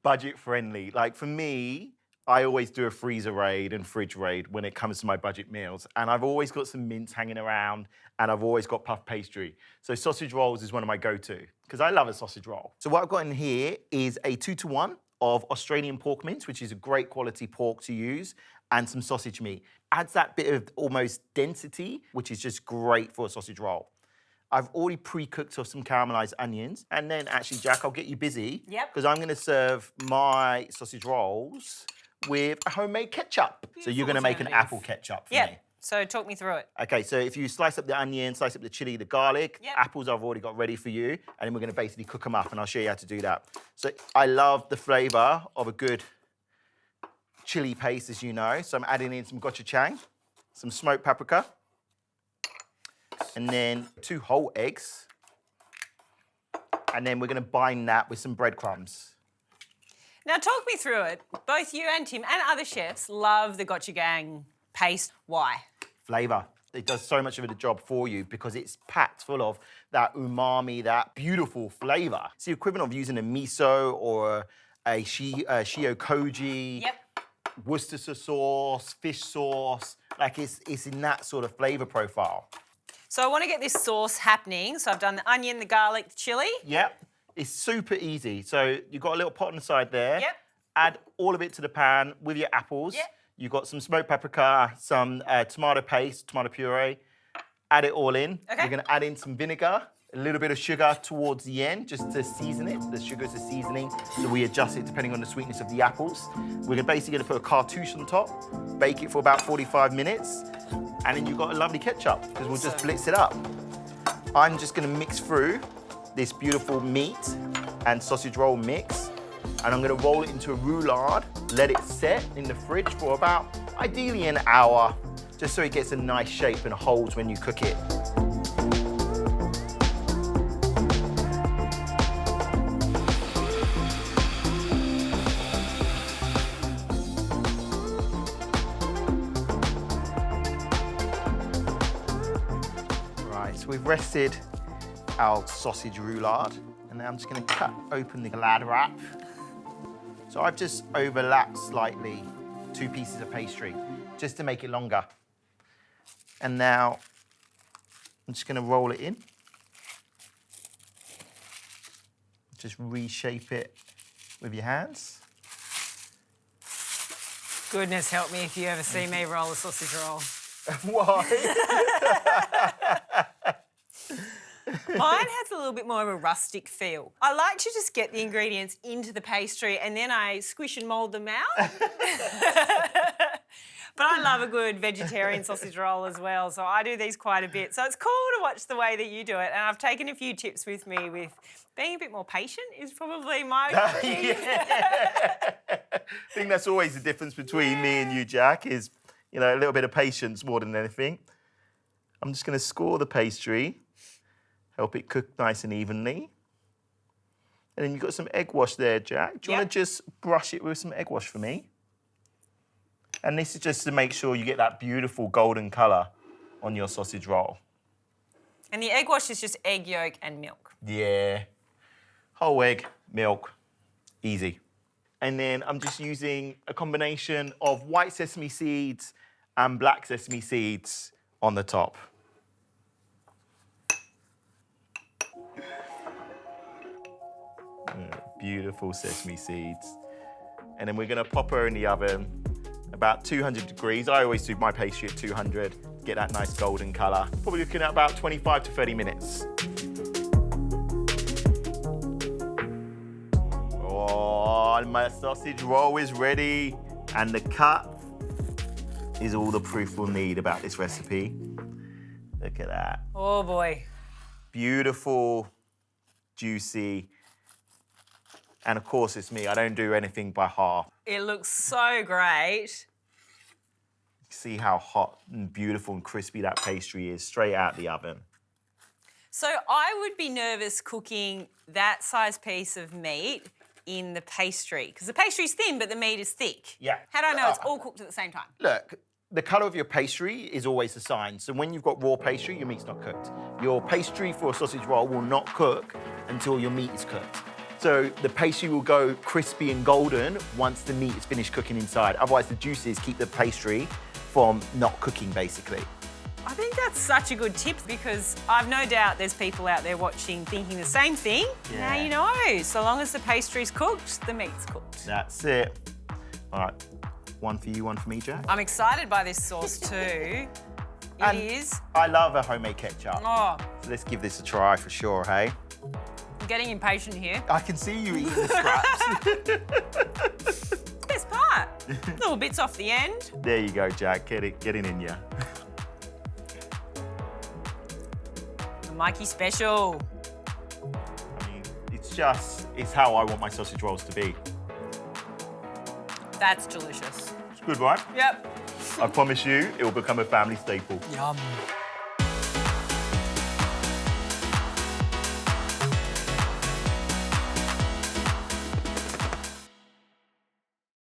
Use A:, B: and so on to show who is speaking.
A: budget friendly. Like for me, I always do a freezer raid and fridge raid when it comes to my budget meals. And I've always got some mince hanging around and I've always got puff pastry. So sausage rolls is one of my go-to because I love a sausage roll. So what I've got in here is a 2-to-1 of Australian pork mince, which is a great quality pork to use, and some sausage meat. Adds that bit of almost density, which is just great for a sausage roll. I've already pre-cooked off some caramelized onions. And then actually, Jacq, I'll get you busy.
B: Yep.
A: Because I'm gonna serve my sausage rolls with a homemade ketchup. So you're gonna make an apple ketchup for me.
B: So talk me through it.
A: Okay, so if you slice up the onion, slice up the chili, the garlic,
B: Yep.
A: apples I've already got ready for you, and then we're gonna basically cook them up, and I'll show you how to do that. So I love the flavor of a good chili paste, as you know. So I'm adding in some gochujang, some smoked paprika, and then 2 whole eggs. And then we're gonna bind that with some breadcrumbs.
B: Now talk me through it. Both you and Tim and other chefs love the gochujang paste. Why?
A: Flavor. It does so much of the job for you because it's packed full of that umami, that beautiful flavor. It's the equivalent of using a miso or a shio koji, Worcestershire sauce, fish sauce. Like it's in that sort of flavor profile.
B: So I want to get this sauce happening. So I've done the onion, the garlic, the chili.
A: Yep. It's super easy. So you've got a little pot on the side there.
B: Yep.
A: Add all of it to the pan with your apples.
B: Yep.
A: You've got some smoked paprika, some tomato paste, tomato puree. Add it all in.
B: Okay.
A: You're gonna add in some vinegar, a little bit of sugar towards the end, just to season it. The sugar's a seasoning, so we adjust it depending on the sweetness of the apples. We're basically gonna put a cartouche on top, bake it for about 45 minutes, and then you've got a lovely ketchup, because we'll just blitz it up. I'm just gonna mix through this beautiful meat and sausage roll mix, and I'm gonna roll it into a roulade, let it set in the fridge for about, ideally an hour, just so it gets a nice shape and holds when you cook it. Right, so we've rested our sausage roulade, and now I'm just gonna cut open the glad wrap. So I've just overlapped slightly 2 pieces of pastry, just to make it longer. And now I'm just gonna roll it in. Just reshape it with your hands.
B: Goodness help me if you ever see me roll a sausage roll.
A: Why?
B: Mine has a little bit more of a rustic feel. I like to just get the ingredients into the pastry and then I squish and mould them out. But I love a good vegetarian sausage roll as well, so I do these quite a bit. So it's cool to watch the way that you do it, and I've taken a few tips with me with being a bit more patient is probably my key.
A: I think that's always the difference between me and you, Jacq, is, you know, a little bit of patience more than anything. I'm just gonna score the pastry, help it cook nice and evenly. And then you've got some egg wash there, Jacq. Do you want to just brush it with some egg wash for me? And this is just to make sure you get that beautiful golden colour on your sausage roll.
B: And the egg wash is just egg yolk and milk.
A: Yeah. Whole egg, milk, easy. And then I'm just using a combination of white sesame seeds and black sesame seeds on the top. Beautiful sesame seeds. And then we're gonna pop her in the oven, about 200 degrees. I always do my pastry at 200, get that nice golden colour. Probably looking at about 25 to 30 minutes. Oh, my sausage roll is ready. And the cut is all the proof we'll need about this recipe. Look at that.
B: Oh boy.
A: Beautiful, juicy. And of course, it's me. I don't do anything by half.
B: It looks so great.
A: See how hot and beautiful and crispy that pastry is, straight out the oven.
B: So I would be nervous cooking that size piece of meat in the pastry, because the pastry's thin, but the meat is thick.
A: Yeah.
B: How do I know it's all cooked at the same time?
A: Look, the colour of your pastry is always a sign. So when you've got raw pastry, your meat's not cooked. Your pastry for a sausage roll will not cook until your meat is cooked. So the pastry will go crispy and golden once the meat is finished cooking inside. Otherwise, the juices keep the pastry from not cooking, basically.
B: I think that's such a good tip because I've no doubt there's people out there watching thinking the same thing.
A: Yeah.
B: Now you know, so long as the pastry's cooked, the meat's cooked.
A: That's it. All right, one for you, one for me, Jacq.
B: I'm excited by this sauce too.
A: And
B: It is.
A: I love a homemade ketchup.
B: Oh,
A: So let's give this a try for sure, hey?
B: I'm getting impatient here.
A: I can see you eating the scraps.
B: Best part. Little bits off the end.
A: There you go, Jacq. Get it in ya.
B: The Mikey special.
A: I mean, it's how I want my sausage rolls to be.
B: That's delicious.
A: It's good, right?
B: Yep.
A: I promise you, it will become a family staple.
B: Yum.